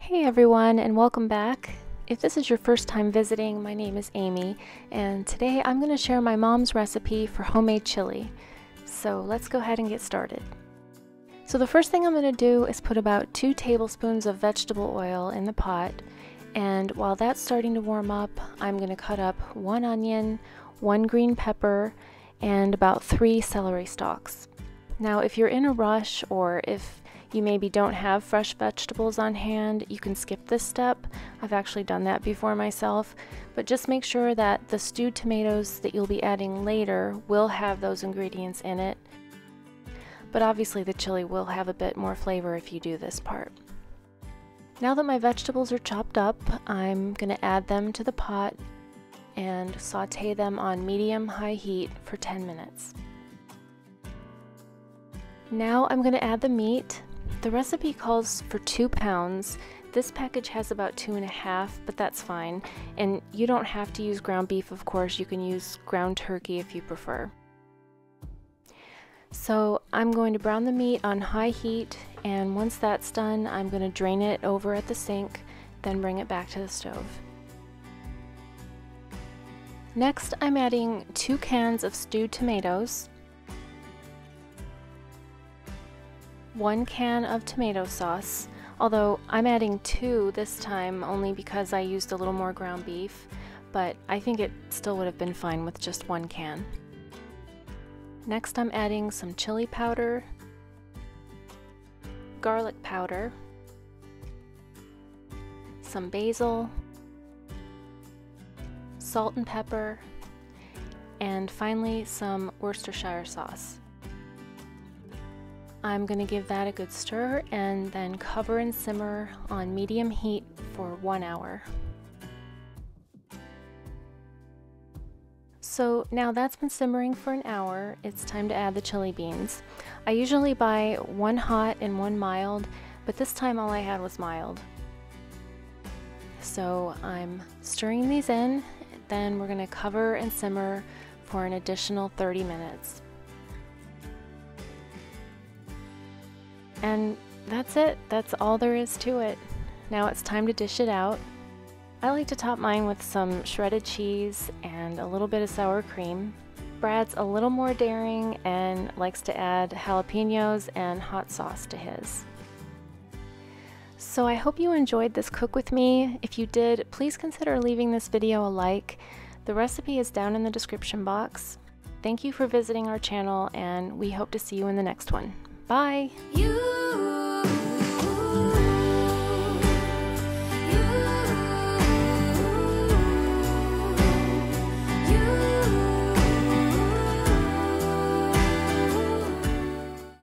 Hey everyone, and welcome back. If this is your first time visiting, my name is Amy, and today I'm going to share my mom's recipe for homemade chili. So let's go ahead and get started. So the first thing I'm going to do is put about 2 tablespoons of vegetable oil in the pot, and while that's starting to warm up, I'm going to cut up 1 onion, 1 green pepper, and about 3 celery stalks. Now if you're in a rush, or if you maybe don't have fresh vegetables on hand, you can skip this step. I've actually done that before myself, but just make sure that the stewed tomatoes that you'll be adding later will have those ingredients in it. But obviously the chili will have a bit more flavor if you do this part. Now that my vegetables are chopped up, I'm going to add them to the pot and sauté them on medium-high heat for 10 minutes. Now I'm going to add the meat. The recipe calls for 2 pounds. This package has about 2.5, but that's fine. And you don't have to use ground beef, of course. You can use ground turkey if you prefer. So I'm going to brown the meat on high heat, and once that's done, I'm going to drain it over at the sink, then bring it back to the stove. Next, I'm adding 2 cans of stewed tomatoes, 1 can of tomato sauce, although I'm adding 2 this time only because I used a little more ground beef, but I think it still would have been fine with just 1 can. Next I'm adding some chili powder, garlic powder, some basil, salt and pepper, and finally some Worcestershire sauce. I'm going to give that a good stir and then cover and simmer on medium heat for 1 hour. So now that's been simmering for an hour, it's time to add the chili beans. I usually buy 1 hot and 1 mild, but this time all I had was mild. So I'm stirring these in, then we're going to cover and simmer for an additional 30 minutes. And that's it. That's all there is to it. Now it's time to dish it out. I like to top mine with some shredded cheese and a little bit of sour cream. Brad's a little more daring and likes to add jalapenos and hot sauce to his. So I hope you enjoyed this cook with me. If you did, please consider leaving this video a like. The recipe is down in the description box. Thank you for visiting our channel, and we hope to see you in the next one. Bye!